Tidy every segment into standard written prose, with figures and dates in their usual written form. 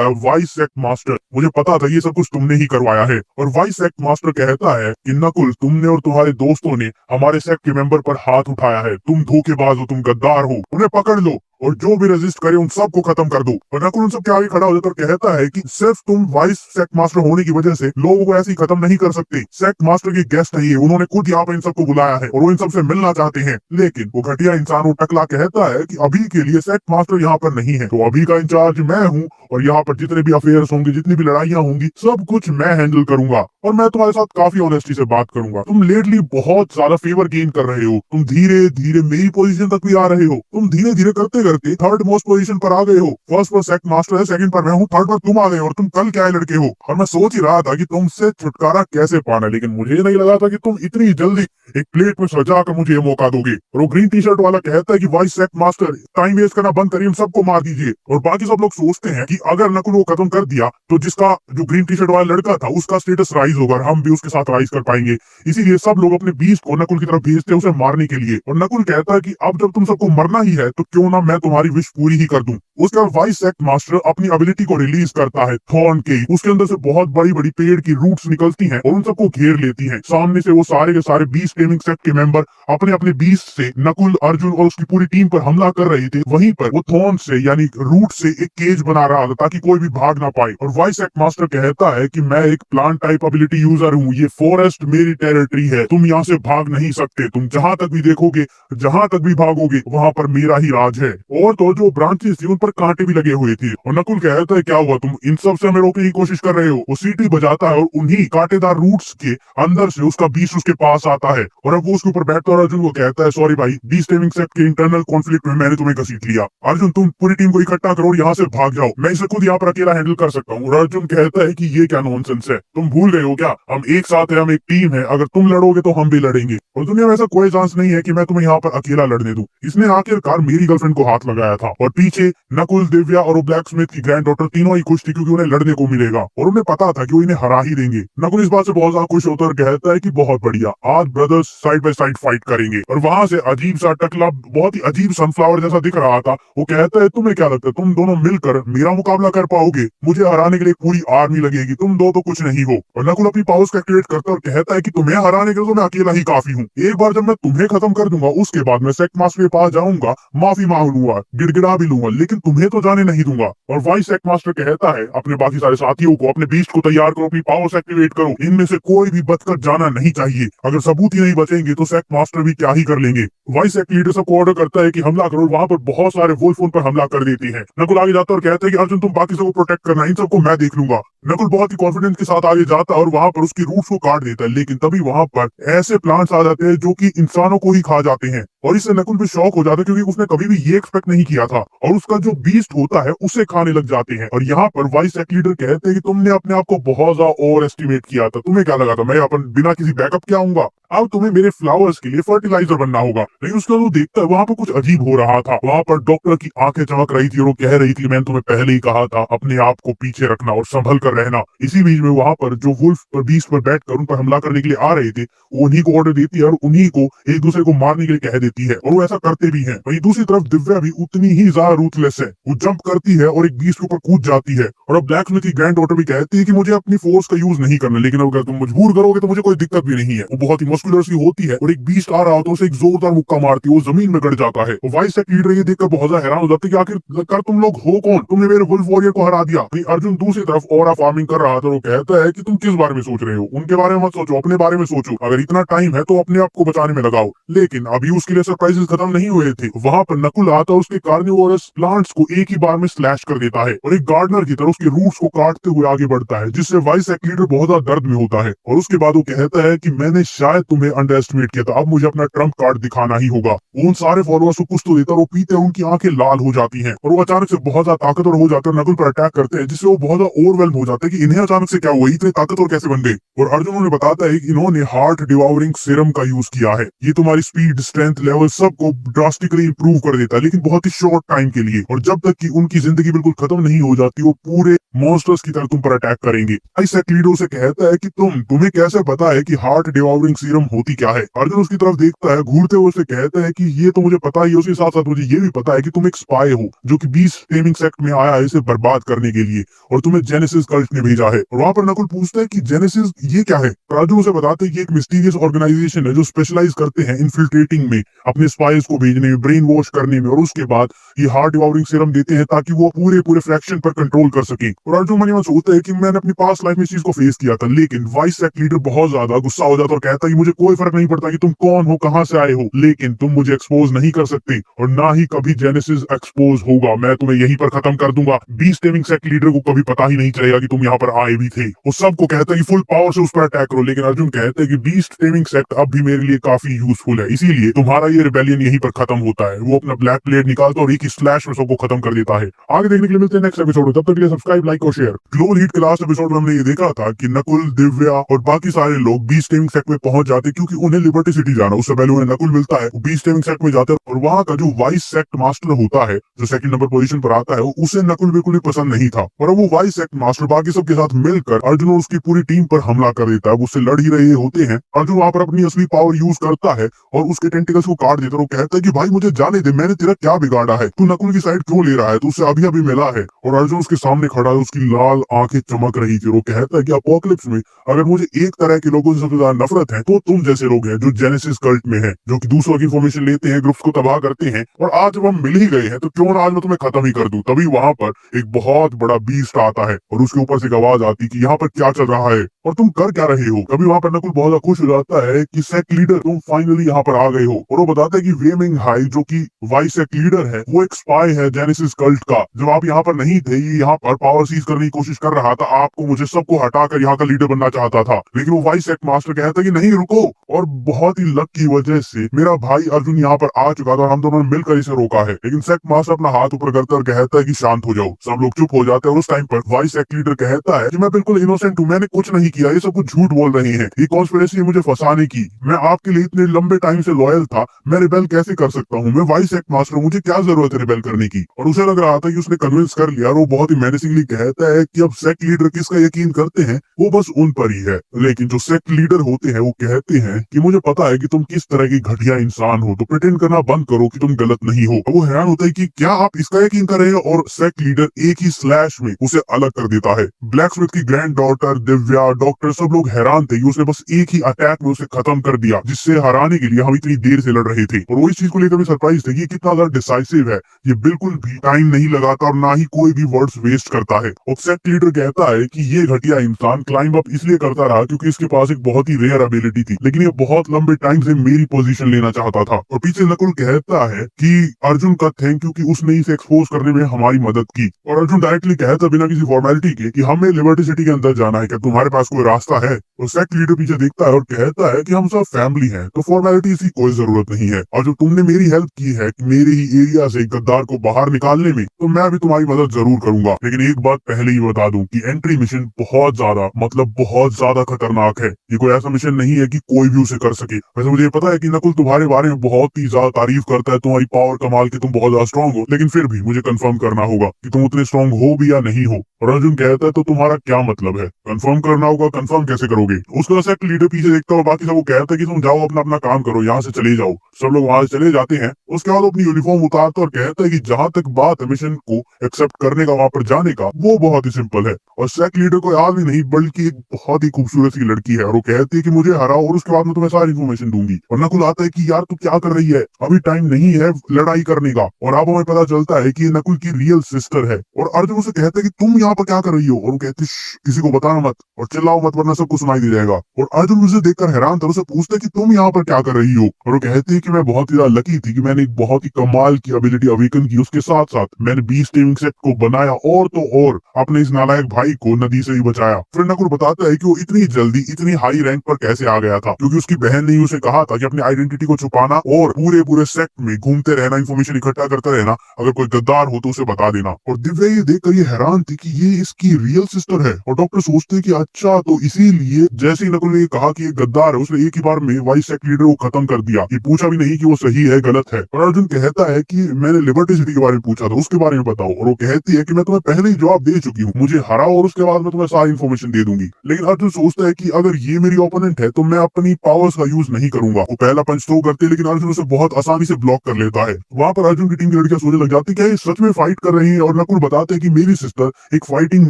है वाइस सेक्ट मास्टर, मुझे पता था ये सब कुछ तुमने ही करवाया है। और वाइस सेक्ट मास्टर कहता है कि नकुल, तुमने और तुम्हारे दोस्तों ने हमारे सेक्ट के मेंबर पर हाथ उठाया है, तुम धोखेबाज हो, तुम गद्दार हो, उन्हें पकड़ लो और जो भी रेजिस्ट करे उन सबको खत्म कर दो। और नकुल उन सब के आगे खड़ा हो जाता और कहता है कि सिर्फ तुम वाइस सेक्ट मास्टर होने की वजह से लोगों को ऐसे ही खत्म नहीं कर सकते। सेक्ट मास्टर के गेस्ट है ये, उन्होंने खुद यहाँ पर इन सबको बुलाया है और वो इन सबसे मिलना चाहते हैं। लेकिन वो घटिया इंसान वो टकला कहता है कि अभी के लिए सेक्ट मास्टर यहाँ पर नहीं है, तो अभी का इंचार्ज मैं हूँ और यहाँ पर जितने भी अफेयर्स होंगे, जितनी भी लड़ाइयाँ होंगी, सब कुछ मैं हैंडल करूंगा और मैं तुम्हारे साथ काफी ऑनेस्टी से बात करूंगा। तुम लेटली बहुत ज्यादा फेवर गेन कर रहे हो, तुम धीरे धीरे मेरी पोजीशन तक भी आ रहे हो, तुम धीरे धीरे करते करते थर्ड मोस्ट पोजीशन पर आ गए हो। फर्स्ट पर सेक्ट मास्टर है, सेकंड पर मैं हूँ, थर्ड पर तुम आ गए हो और तुम कल क्या लड़के हो। और मैं सोच ही रहा था कि तुमसे छुटकारा कैसे पाना, लेकिन मुझे नहीं लगा था कि तुम इतनी जल्दी एक प्लेट में सजा कर मुझे ये मौका दोगे। और वो ग्रीन टी शर्ट वाला कहता है कि वाइस सेक्ट मास्टर, टाइम वेस्ट करना बंद करिए, सबको मार दीजिए। और बाकी सब लोग सोचते हैं कि अगर नकुल को खत्म कर दिया तो जिसका जो ग्रीन टी शर्ट वाला लड़का था उसका स्टेटस राइज होगा, हम भी उसके साथ राइज कर पाएंगे। इसीलिए सब लोग अपने बीस्ट को नकुल की तरफ भेजते हैं उसे मारने के लिए। और नकुल कहता है कि अब जब तुम सबको मरना ही है तो क्यों ना मैं तुम्हारी विश पूरी ही कर दूं। उसके बाद वाइस सेक्ट मास्टर अपनी एबिलिटी को रिलीज करता है, थॉर्न के। उसके अंदर से बहुत बड़ी बड़ी पेड़ की रूट्स निकलती हैं और उन सबको घेर लेती हैं। सामने से वो सारे के सारे बीस्ट टेमिंग सेक्ट के मेंबर अपने अपने बीस्ट से नकुल, अर्जुन और उसकी पूरी टीम पर हमला कर रहे थे। वहीं पर वो थॉर्न से यानी रूट से एक केज बना रहा था ताकि कोई भी भाग ना पाए। और वाइस सेक्ट मास्टर कहता है कि मैं एक प्लांट टाइप एबिलिटी यूजर हूँ, ये फॉरेस्ट मेरी टेरिटरी है, तुम यहाँ से भाग नहीं सकते, तुम जहां तक भी देखोगे, जहां तक भी भागोगे, वहां पर मेरा ही राज है। और तो जो ब्रांचेस थी उन पर कांटे भी लगे हुए थे। और नकुल कहता है क्या हुआ, तुम इन सब से हमें रोकने की कोशिश कर रहे हो। वो सीटी बजाता है और उन्हीं कांटेदार रूट्स के अंदर से उसका बीस्ट उसके पास आता है और अब वो उसके ऊपर बैठता है और अर्जुन को कहता है, सॉरी भाई, बीस्ट टेमिंग सेक्ट के इंटरनल कॉन्फ्लिक्ट में मैंने तुम्हें घसीट लिया। अर्जुन, तुम पूरी टीम को इकट्ठा करो और यहाँ से भाग जाओ, मैं इसे खुद यहाँ पर अकेला हैंडल कर सकता हूँ। और अर्जुन कहता है कि ये क्या नॉनसेंस है, तुम भूल गए हो क्या, हम एक साथ है, हम एक टीम है, अगर तुम लड़ोगे तो हम भी लड़ेंगे और दुनिया में ऐसा कोई चांस नहीं है कि मैं तुम्हें यहाँ पर अकेला लड़ने दूं। इसने आखिरकार मेरी गर्लफ्रेंड को हाथ लगाया था। और पीछे नकुल, दिव्या और ब्लैक स्मिथ की ग्रैंड डॉटर तीनों ही खुश थी क्योंकि उन्हें लड़ने को मिलेगा और उन्हें पता था कि वो इन्हें हरा ही देंगे। नकुल इस बात से बहुत ज्यादा खुश होता है और कहता है कि बहुत बढ़िया, आज brothers side by side fight करेंगे। और वहां से अजीब सा टकला, बहुत ही अजीब सनफ्लावर जैसा दिख रहा था, वो कहता है, तुम्हें क्या लगता है तुम दोनों मिलकर मेरा मुकाबला कर पाओगे? मुझे हराने के लिए पूरी आर्मी लगेगी, तुम दो तो कुछ नहीं हो। और नकुल अपनी पावर्स को एक्टिवेट करता है और कहता है कि तुम्हें हराने के लिए तो मैं अकेला ही काफी हूँ, एक बार जब मैं तुम्हें खत्म कर दूंगा उसके बाद मैं सेक्ट मास्टर के पास जाऊंगा, माफी मांग लूंगा, गिड़गिड़ा भी लूंगा, लेकिन तुम्हें तो जाने नहीं दूंगा। और वाइस सेक्ट मास्टर कहता है अपने बाकी सारे साथियों को, अपने बीस्ट को तैयार करो, अपनी पावर्स एक्टिवेट करो, इनमें से कोई भी बचकर जाना नहीं चाहिए, अगर सबूत ही नहीं बचेंगे तो सेक्ट मास्टर भी क्या ही कर लेंगे। वाइस सेक्ट लीडर सबको ऑर्डर करता है कि हमला करो, वहां पर बहुत सारे वुल्फ उन पर हमला कर देते हैं। नकुल आगे जाता है और कहता है कि अर्जुन, तुम बाकी सबको प्रोटेक्ट करना, इन सबको मैं देख लूंगा। नकुल बहुत ही कॉन्फिडेंस के साथ आगे जाता है और वहां पर उसकी रूट्स को काट देता है, लेकिन तभी वहां पर ऐसे प्लांट्स आ जाते हैं जो कि इंसानों को ही खा जाते हैं। और इससे नकुल भी शॉक हो जाता है क्योंकि उसने कभी भी ये एक्सपेक्ट नहीं किया था और उसका जो बीस्ट होता है उसे खाने लग जाते हैं। और यहाँ पर वाइस सेक्ट लीडर कहते हैं कि तुमने अपने आप को बहुत ज्यादा ओवर एस्टिमेट किया था, तुम्हें क्या लगा था मैं अपन बिना किसी बैकअप के आऊंगा? अब तुम्हें मेरे फ्लावर्स के लिए फर्टिलाइजर बनना होगा। लेकिन उसका वो देखता है वहां पर कुछ अजीब हो रहा था, वहां पर डॉक्टर की आंखें चमक रही थी और वो कह रही थी, मैंने तुम्हें पहले ही कहा था अपने आप को पीछे रखना और संभल कर रहना। इसी बीच में वहां पर जो वुल्फ पर बीस्ट पर बैठकर उन पर हमला करने के लिए आ रहे थे, उन्हीं को ऑर्डर देती है और उन्हीं को एक दूसरे को मारने के लिए कह देती है और वो ऐसा करते भी हैं। वहीं दूसरी तरफ दिव्या भी उतनी ही ज्यादा रूथलेस है, वो जंप करती है और एक बीस्ट के ऊपर कूद जाती है। और अब ब्लैक स्मिथ की ग्रैंड डॉटर भी कहती है कि मुझे अपनी फोर्स का यूज नहीं करना, लेकिन अगर तुम मजबूर करोगे तो मुझे कोई दिक्कत भी नहीं है। वो बहुत ही मस्कुलर सी होती है और एक बीस्ट आ रहा होता है, उसे एक जोरदार मुक्का मारती है, वो जमीन में गड़ जाता है। वाइस सेक्ट लीडर ये देखकर बहुत ज्यादा हैरान हो जाती है कि आखिर तुम लोग हो कौन, तुमने मेरे वुल्फ वॉरियर को हरा दिया। अर्जुन दूसरी तरफ ऑरा फार्मिंग कर रहा था, वो कहता है कि तुम किस बारे में सोच रहे हो, उनके बारे में मत सोचो, अपने बारे में सोचो, अगर इतना टाइम है तो अपने आप को बचाने में लगाओ। लेकिन अभी उसके लिए सरप्राइजेस खत्म नहीं हुए थे। वहां पर नकुल आता है, उसके कार्निवोरस प्लांट्स को एक ही बार में स्लैश कर देता है और एक गार्डनर की तरह उसके रूट्स को काटते हुए आगे बढ़ता है, जिससे वाइस सेक्ट लीडर बहुत ज्यादा दर्द में होता है। और उसके बाद वो कहता है कि मैंने शायद तुम्हें अंडर एस्टिमेट किया था, अब मुझे अपना ट्रम्प कार्ड दिखाना ही होगा। उन सारे फॉलोअर्स को कुछ तो देता है, वो पीते हैं, उनकी आंखें लाल हो जाती हैं और वो अचानक से बहुत ज्यादा ताकतवर हो जाते हैं, नकुल पर अटैक करते हैं, जिससे वो बहुत ज्यादा ओवरवेल्म हो जाते हैं कि इन्हें अचानक से क्या हुआ, इतने ताकतवर कैसे बन गए। और अर्जुन उन्हें बताता है कि इन्होंने हार्ट डिवावरिंग सीरम का यूज किया है, ये तुम्हारी स्पीड, स्ट्रेंथ लेवल सबको ड्रास्टिकली इंप्रूव कर देता है, लेकिन बहुत ही शॉर्ट टाइम के लिए, और जब तक कि उनकी जिंदगी बिल्कुल खत्म नहीं हो जाती वो पूरे मॉन्स्टर्स की तरह तुम पर अटैक करेंगे। सेक्ट लीडर से कहता है कि तुम्हें कैसे पता है कि हार्ट डिवावरिंग सीरम सीरम होती क्या है। अर्जुन उसकी तरफ देखता है, घूरते हुए उसे कहता है कि ये तो मुझे पता ही है, उसके साथ साथ मुझे ये भी पता है कि तुम एक स्पाई हो जो कि बीस टेमिंग सेक्ट में आया है इसे बर्बाद करने के लिए, और तुम्हें जेनेसिस कल्ट ने भेजा है। और वहाँ पर नकुल पूछता है कि जेनेसिस ये क्या है। अर्जुन उसे बताते हैं कि एक मिस्टीरियस ऑर्गेनाइजेशन है जो स्पेशलाइज करते हैं इन्फिल्ट्रेटिंग में, अपने स्पाइस को भेजने में, ब्रेन वॉश करने में, और उसके बाद ये हार्ट डिवॉरिंग सीरम देते हैं ताकि वो पूरे फ्रैक्शन पर कंट्रोल कर सके। और अर्जुन मन ही मन सोचता है कि मैंने अपनी पास्ट लाइफ में इस चीज को फेस किया था, लेकिन वाइस सेक्ट लीडर बहुत ज्यादा गुस्सा हो जाता और कहता है कि मुझे कोई फर्क नहीं पड़ता कि तुम कौन हो, कहां से आए हो, लेकिन तुम मुझे एक्सपोज नहीं कर सकते और ना ही कभी जेनेसिस एक्सपोज होगा। मैं तुम्हें यहीं पर खत्म कर दूंगा। बीस टेमिंग सेक्ट लीडर को कभी पता ही नहीं चलेगा कि तुम यहाँ पर आए भी थे। वो सबको कहता है कि फुल पावर से उस पर अटैक करो, लेकिन अर्जुन कहते हैं कि बीस टेमिंग सेक्ट अब भी मेरे लिए काफी यूजफुल है, इसीलिए तुम्हारा ये रिबेलियन यहीं पर खत्म होता है। वो अपना ब्लैक प्लेट निकालता और एक ही स्लैश में सबको खत्म कर देता है। आगे देखने के लिए मिलते हैं नेक्स्ट एपिसोड में, तब तक के लिए सब्सक्राइब, लाइक और शेयर। ग्लोबल हीट के लास्ट एपिसोड में हमने ये देखा था कि नकुल, दिव्या और बाकी सारे लोग बीस टेमिंग सेक्ट में पहुंच जाते क्योंकि उन्हें लिबर्टी सिटी जाना। उससे पहले उन्हें नकुल मिलता है, बीस टेमिंग सेक्ट में जाते हैं और वहाँ का जो वाइस सेक्ट मास्टर होता है जो सेकंड नंबर पोजीशन पर आता है, उसे नकुल बिल्कुल भी पसंद नहीं था और वो वाइस सेक्ट मास्टर बाकी सबके साथ मिलकर अर्जुन और उसकी पूरी टीम पर हमला कर देता है। वो उससे लड़ ही रहे होते हैं। अर्जुन वहाँ पर अपनी असली पावर यूज करता है और उसके टेंटिकल्स को काट देता है। वो कहता है कि भाई मुझे जाने दे, मैंने तेरा क्या बिगाड़ा है, तू नकुल की साइड क्यों ले रहा है, तू उससे अभी अभी मिला है। और अर्जुन उसके सामने खड़ा है, उसकी लाल आंखें चमक रही थी। वो कहता है कि अपोकलिप्स में अगर मुझे एक तरह के लोगों से सबसे ज्यादा नफरत है तो तुम जैसे लोग हैं जो जेनेसिस कल्ट में है, जो कि दूसरों की इंफॉर्मेशन लेते हैं, ग्रुप्स को तबाह करते हैं। और आज जब हम मिल ही गए हैं तो क्यों ना आज मैं तुम्हें खत्म ही कर दूं। तभी वहां पर एक बहुत बड़ा बीस्ट आता है और उसके ऊपर से एक आवाज आती कि यहाँ पर क्या चल रहा है और तुम कर क्या रहे हो। तभी वहां पर नकुल बहुत ज्यादा खुश हो जाता है कि सेक्ट लीडर तुम फाइनली यहाँ पर आ गए हो। और वो बताता है कि वे मिंग हाई जो कि वाइस सेक्ट लीडर है वो एक स्पाई है जेनेसिस कल्ट का। जब आप यहाँ पर नहीं थे, ये यहाँ पर पावर सीज करने की कोशिश कर रहा था, आपको मुझे सबको हटाकर यहाँ का लीडर बनना चाहता था। लेकिन वो वाइस सेक्ट मास्टर कहता है कि नहीं रुको, और बहुत ही लक की वजह से मेरा भाई अर्जुन यहाँ पर आ चुका था और हम दोनों ने मिलकर इसे रोका है। लेकिन सेक्ट मास्टर अपना हाथ ऊपर करता और कहता है कि शांत हो जाओ। सब लोग चुप हो जाते हैं और उस टाइम पर वाइस सेक्ट लीडर कहता है कि मैं बिल्कुल इनोसेंट हूँ, मैंने कुछ नहीं किया, ये सब कुछ झूठ बोल रहे हैं, ये कॉन्स्पिरेसी है मुझे फंसाने की। मैं आपके लिए इतने लंबे टाइम से लॉयल था, मैं रिबेल कैसे कर सकता हूँ, मैं वाइस सेक्ट मास्टर हूँ, मुझे क्या जरूरत है रिबेल करने की। और उसे लग रहा था कि उसने कन्विंस कर लिया और वो बहुत ही मेनेसिंगली कहता है कि अब सेक्ट लीडर किसका यकीन करते हैं वो बस उन पर ही है। लेकिन जो सेक्ट लीडर होते हैं वो कहते हैं कि मुझे पता है कि तुम किस तरह की घटिया इंसान हो, तो प्रिटेंड करना बंद करो कि तुम गलत नहीं हो। वो हैरान होता है कि क्या आप इसका यकीन कर रहे हो, और सेक्ट लीडर एक ही स्लैश में उसे अलग कर देता है। ब्लैक स्मिथ की ग्रैंड डॉटर, दिव्या, डॉक्टर सब लोग हैरान थे कि उसने बस एक ही अटैक में उसे खत्म कर दिया, जिससे हराने के लिए हम इतनी देर से लड़ रहे थे। और वो इस चीज को लेकर भी सरप्राइज थे कि कितना ज्यादा डिसाइसिव है, ये बिल्कुल भी टाइम नहीं लगाता और ना ही कोई भी वर्ड्स वेस्ट करता है। और सेक्ट लीडर कहता है कि ये घटिया इंसान क्लाइंब अप इसलिए करता रहा क्योंकि इसके पास एक बहुत ही रेयर एबिलिटी थी, लेकिन ये बहुत लंबे टाइम से मेरी पोजीशन लेना चाहता था। और पीछे नकुल कहता है कि अर्जुन का थैंक यू कि उसने इसे एक्सपोज करने में हमारी मदद की। और अर्जुन डायरेक्टली कहता बिना किसी फॉर्मेलिटी के कि हमें लिबर्टी सिटी के अंदर जाना है, क्या तुम्हारे पास कोई रास्ता है। और सेक्ट लीडर पीछे देखता है और कहता है कि हम सब फैमिली हैं, तो फॉर्मेलिटीज की कोई जरूरत नहीं है, और जो तुमने मेरी हेल्प की है मेरे ही एरिया से गद्दार को बाहर निकालने में, तो मैं भी तुम्हारी मदद जरूर करूंगा। लेकिन एक बात पहले ही बता दूं कि एंट्री मिशन बहुत ज्यादा बहुत ज्यादा खतरनाक है। ये कोई ऐसा मिशन नहीं है कि कोई भी उसे कर सके। वैसे मुझे पता है कि नकुल तुम्हारे बारे में बहुत ही ज्यादा तारीफ करता है, तुम्हारी पावर कमाल की, तुम बहुत ज्यादा स्ट्रांग हो, लेकिन फिर भी मुझे कंफर्म करना होगा कि तुम उतने स्ट्रांग हो भी या नहीं हो। और अर्जुन कहता है तो तुम्हारा क्या मतलब है, कंफर्म करना होगा, कंफर्म कैसे करोगे। उसका सेक्ट लीडर पीछे देखता है और बाकी सबको कहता है कि तुम जाओ अपना अपना काम करो, यहाँ से चले जाओ। सब लोग वहां से चले जाते हैं। उसके बाद अपनी यूनिफॉर्म उतारता और कहता है कि जहां तक बात है मिशन को एक्सेप्ट करने का, वहां पर जाने का, वो बहुत ही सिंपल है। और सेक्ट लीडर को याद ही नहीं बल्कि एक बहुत ही खूबसूरत सी लड़की है, और वो कहती है कि मुझे हराओ और उसके बाद मैं तुम्हें सारी इन्फॉर्मेशन दूंगी। और नकुल आता है कि यार तू क्या कर रही है, अभी टाइम नहीं है लड़ाई करने का। और अब हमें पता चलता है कि नकुल की रियल सिस्टर है। और अर्जुन उसे कहता है कि तुम यहाँ पर क्या कर रही हो, और वो कहती किसी को बताना मत और चिल्लाओ मत वरना सबको सुनाई दे जाएगा। और अर्जुन उसे देखकर हैरान था, उसे पूछता है कि तुम यहाँ पर क्या कर रही हो। और वो कहती है कि मैं बहुत ही ज्यादा लकी थी कि मैंने एक बहुत ही कमाल की एबिलिटी अवेकन की, उसके साथ साथ मैंने 20 टेमिंग सेक्ट को बनाया और तो और अपने इस नालायक भाई को नदी से ही बचाया। फिर नकुल बताता है कि वो इतनी जल्दी इतनी हाई रैंक पर कैसे आ गया था, क्योंकि उसकी बहन ने उसे कहा था कि अपनी आइडेंटिटी को छुपाना और पूरे सेक्ट में घूमते रहना, इन्फॉर्मेशन इकट्ठा करता रहना, अगर कोई गद्दार हो तो उसे बता देना। और दिव्या ये देखकर ये हैरान थी कि ये इसकी रियल सिस्टर है। और डॉक्टर सोचते कि अच्छा तो इसीलिए जैसे ही नकुल ने कहा कि ये गद्दार है, उसने एक ही बार में वाइस सेक्ट लीडर को खत्म कर दिया, ये पूछा भी नहीं कि वो सही है गलत है। और अर्जुन कहता है कि मैंने लिबर्टी सिटी के बारे में पूछा था, उसके बारे में बताओ। और वो कहती है कि मैं तुम्हें पहले ही जवाब दे चुकी हूँ, मुझे हराओ और उसके बाद मैं तुम्हें सारी इन्फॉर्मेशन दे दूंगी। लेकिन अर्जुन सोचता है कि अगर ये मेरी ओपोनेंट है तो मैं अपनी पावर्स का यूज नहीं करूंगा। वो पहला पंच थ्रो करते लेकिन अर्जुन उसे बहुत आसानी से ब्लॉक कर लेता है। वहाँ पर अर्जुन की टीम की लड़कियां सोचने लग जाती है क्या ये सच में फाइट कर रही है, और नकुल बताते हैं कि मेरी सिस्टर एक फाइटिंग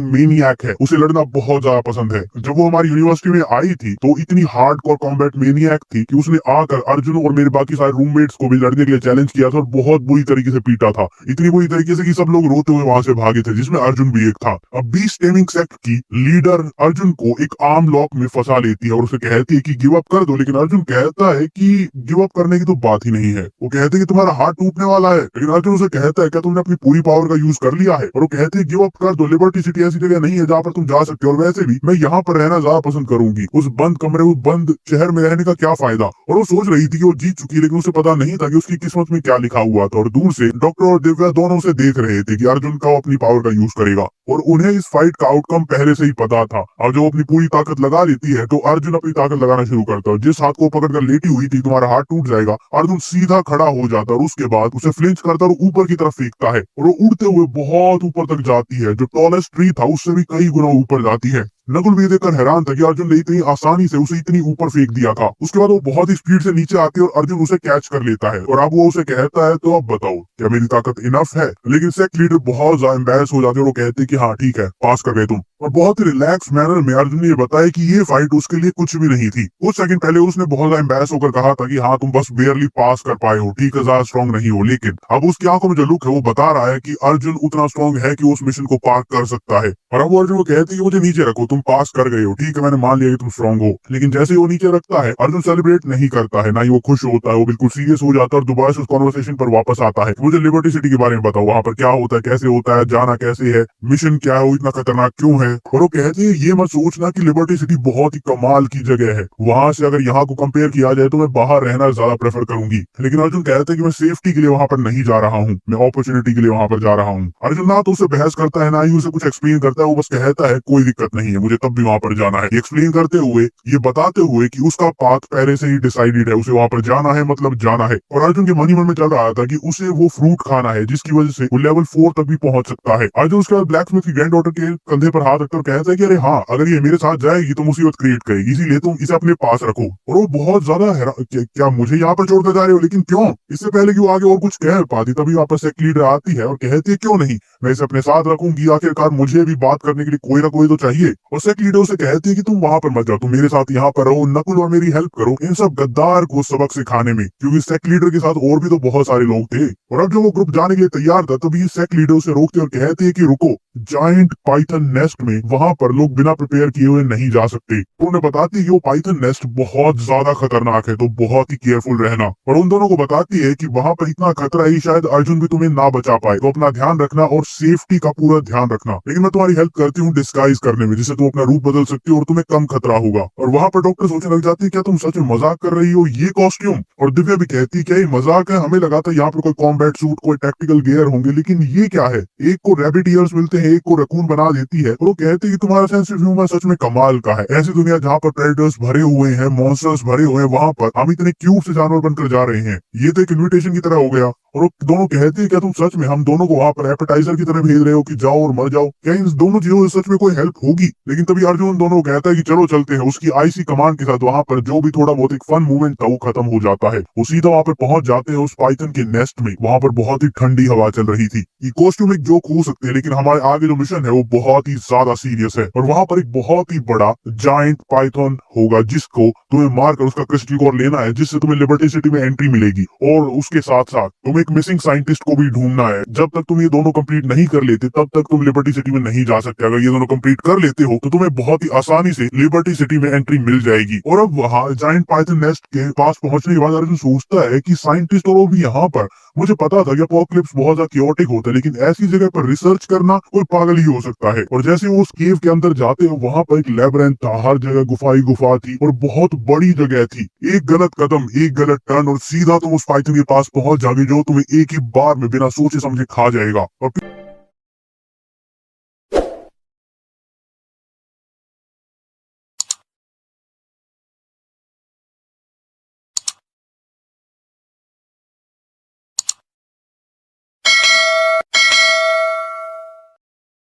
मेनियक है, उसे लड़ना बहुत ज्यादा पसंद है। जब वो हमारी यूनिवर्सिटी में आई थी तो इतनी हार्डकोर कॉम्बैट मेनियक थी कि उसने आकर अर्जुन और मेरे बाकी सारे रूममेट्स को भी लड़ने के लिए चैलेंज किया था और बहुत बुरी तरीके से पीटा था, इतनी बुरी तरीके से कि सब लोग रोते हुए वहां से भागे थे, जिसमें अर्जुन भी एक था। अब बीस्ट टेमिंग सेक्ट की लीडर अर्जुन को एक आर्म लॉक में फंसा लेती है और उसे कहती है कि गिव अप कर दो, लेकिन अर्जुन कहता है कि गिव अप करने की तो बात ही नहीं है। वो कहते हैं कि तुम्हारा हाथ टूटने वाला है, लेकिन अर्जुन उसे कहता है क्या तुमने अपनी पूरी पावर का यूज कर लिया है, और वो कहते हैं गिव अप कर दो, लिबर्टी सिटी ऐसी जगह नहीं है जहाँ पर तुम जा सकते हो, और वैसे भी मैं यहाँ पर रहना ज्यादा पसंद करूंगी, उस बंद कमरे उस बंद शहर में रहने का क्या फायदा। और वो सोच रही थी कि वो जीत चुकी, लेकिन उसे पता नहीं था कि उसकी किस्मत में क्या लिखा हुआ था। और दूर से डॉक्टर और दिव्या दोनों उसे देख रहे थे कि अर्जुन का अपनी पावर का यूज करेगा, और उन्हें इस फाइट का आउटकम पहले से ही पता था। अब जब अपनी पूरी ताकत लगा लेती है तो अर्जुन अपनी ताकत लगाना शुरू करता है। जिस हाथ को पकड़कर लेटी हुई थी तुम्हारा हाथ टूट जाएगा, अर्जुन सीधा खड़ा हो जाता है और उसके बाद उसे फ्लिंच करता है और ऊपर की तरफ फेंकता है, और वो उड़ते हुए बहुत ऊपर तक जाती है, जो टॉलेस्ट ट्री था उससे भी कई गुना ऊपर जाती है। नकुल भी देखकर हैरान था कि अर्जुन ने इतनी आसानी से उसे इतनी ऊपर फेंक दिया था। उसके बाद वो बहुत ही स्पीड से नीचे आती है और अर्जुन उसे कैच कर लेता है, और अब वो उसे कहता है तो अब बताओ क्या मेरी ताकत इनफ है। लेकिन सेक्ट लीडर बहुत ज्यादा एम्बैरेस हो जाते हैं और वो कहते हैं कि हाँ ठीक है, पास कर गए तुम। और बहुत ही रिलैक्स मैनर में अर्जुन ने ये बताया कि ये फाइट उसके लिए कुछ भी नहीं थी। कुछ सेकंड पहले उसने बहुत ज्यादा एम्बैरेस होकर कहा था कि हाँ तुम बस बेयरली पास कर पाए हो, ठीक है ज्यादा स्ट्रॉन्ग नहीं हो, लेकिन अब उसकी आंखों में जो लुक है वो बता रहा है कि अर्जुन उतना स्ट्रॉन्ग है कि उस मिशन को पार कर सकता है। और अब वो अर्जुन को कहती है कि मुझे नीचे रखो, तुम पास कर गए हो, ठीक है मैंने मान लिया कि तुम स्ट्रॉन्ग हो। लेकिन जैसे ही वो नीचे रखता है अर्जुन सेलिब्रेट नहीं करता है, ना ही वो खुश होता है, वो बिल्कुल सीरियस हो जाता है और दोबारा से उस कॉन्वर्सेशन पर वापस आता है। मुझे लिबर्टी सिटी के बारे में बताओ, वहाँ पर क्या होता है, कैसे होता है, जाना कैसे है, मिशन क्या है, वो इतना खतरनाक क्यों है। और वो कहती है ये मत सोचना कि लिबर्टी सिटी बहुत ही कमाल की जगह है, वहां से अगर यहाँ को कंपेयर किया जाए तो मैं बाहर रहना ज्यादा प्रेफर करूंगी। लेकिन अर्जुन कहता है कि मैं सेफ्टी के लिए वहां पर नहीं जा रहा हूँ, मैं अपॉर्चुनिटी के लिए वहां पर जा रहा हूँ। अर्जुन ना तो उसे बहस करता है ना ही उसे कुछ एक्सप्लेन करता है, वो बस कहता है कोई दिक्कत नहीं है, मुझे तब भी वहां पर जाना है। एक्सप्लेन करते हुए ये बताते हुए कि उसका पाथ पहले से ही डिसाइडेड है, उसे वहां पर जाना है मतलब जाना है। और अर्जुन के मन ही मन में चल रहा था कि उसे वो फ्रूट खाना है जिसकी वजह से वो लेवल 4 तक भी पहुंच सकता है। अर्जुन उसके बाद ब्लैक स्मिथ की ग्रैंड डॉटर के कंधे पर हाथ रखकर कहता है कि अरे हाँ अगर ये मेरे साथ जाएगी तो मुसीबत क्रिएट करेगी, इसीलिए तुम इसे अपने पास रखो। और वो बहुत ज्यादा क्या मुझे यहाँ पर छोड़कर जा रहे हो, लेकिन क्यों। इससे पहले कि वो आगे और कुछ कह पाती तभी वापस एक लीडर आती है और कहती है क्यों नहीं, मैं इसे अपने साथ रखूंगी, आखिरकार मुझे भी बात करने के लिए कोई ना कोई तो चाहिए। और सेक लीडर उसे कहती है कि तुम वहां पर मत जाओ, तुम मेरे साथ यहाँ पर रहो, नकुल और मेरी हेल्प करो इन सब गद्दार को सबक सिखाने में, क्योंकि सेक लीडर के साथ और भी तो बहुत सारे लोग थे। और अब जब वो ग्रुप जाने के लिए तैयार था तभी सेक लीडर उसे रोकते और कहते हैं कि रुको, जायंट पाइथन नेस्ट में वहां पर लोग बिना प्रिपेयर किए हुए नहीं जा सकते। तो उन्हें बताती है कि वो पाइथन नेस्ट बहुत ज्यादा खतरनाक है, तो बहुत ही केयरफुल रहना। और उन दोनों को बताती है कि वहां पर इतना खतरा है शायद अर्जुन भी तुम्हें ना बचा पाए, तो अपना ध्यान रखना और सेफ्टी का पूरा ध्यान रखना। लेकिन मैं तुम्हारी हेल्प करती हूँ डिस्गाइज करने में, जिससे तुम अपना रूप बदल सकती हो और तुम्हें कम खतरा होगा। और वहां पर डॉक्टर सोचने लग जाती है क्या तुम सच में मजाक कर रही हो, ये कॉस्ट्यूम। और दिव्या भी कहती है क्या ये मजाक है, हमें लगा था यहाँ पर कोई कॉम्बैट सूट कोई टैक्टिकल गियर होंगे, लेकिन ये क्या है। एक को रैबिट ईयर्स मिलते हैं, एक को रकून बना देती है। और वो कहते हैं कि तुम्हारा सेंस ऑफ ह्यूमर सच में कमाल का है, ऐसी दुनिया जहाँ पर प्रेडेटर्स भरे हुए हैं, मॉन्स्टर्स भरे हुए हैं, वहां पर हम इतने क्यूट से जानवर बनकर जा रहे हैं, ये तो एक इन्विटेशन की तरह हो गया। और वो दोनों कहते हैं क्या तुम सच में हम दोनों को वहां पर एपेटाइजर की तरह भेज रहे हो कि जाओ और मर जाओ, क्या इन दोनों चीजों से सच में कोई हेल्प होगी। लेकिन तभी अर्जुन दोनों को कहता है कि चलो चलते हैं। उसकी आईसी कमांड के साथ वहां पर जो भी थोड़ा बहुत एक फन मूवमेंट था वो खत्म हो जाता है। वो सीधा वहां पर पहुंच जाते हैं उस पाइथन के नेस्ट में। वहां पर बहुत ही ठंडी हवा चल रही थी। ये कॉस्ट्यूम एक जोक हो सकते हैं, लेकिन हमारे आगे जो मिशन है वो बहुत ही ज्यादा सीरियस है। और वहां पर एक बहुत ही बड़ा जायंट पाइथन होगा जिसको तुम्हें मारकर उसका क्रिस्टल कोर लेना है, जिससे तुम्हें लिबर्टी सिटी में एंट्री मिलेगी। और उसके साथ साथ तुम्हें एक मिसिंग साइंटिस्ट को भी ढूंढना है। जब तक तुम ये दोनों कंप्लीट नहीं कर लेते तब तक तुम लिबर्टी सिटी में नहीं जा सकते। अगर ये दोनों कंप्लीट कर लेते हो तो तुम्हें बहुत ही आसानी से लिबर्टी सिटी में एंट्री मिल जाएगी। और अब वहाँ जायंट पाइथन नेस्ट के पास पहुंचने के बाद अर्जुन सोचता है कि साइंटिस्ट और वो भी यहाँ पर। मुझे पता था कि अपोकलिप्स बहुत ज्यादा क्योटिक होता है, लेकिन ऐसी जगह पर रिसर्च करना कोई पागल ही हो सकता है। और जैसे वो उस केव के अंदर जाते हो वहां पर एक लैबिरिंथ था, हर जगह गुफा ही गुफा थी और बहुत बड़ी जगह थी। एक गलत कदम, एक गलत टर्न और सीधा तुम उस पाइथन के पास पहुंच जाओगे जो तुम्हें एक ही बार में बिना सोचे समझे खा जाएगा। और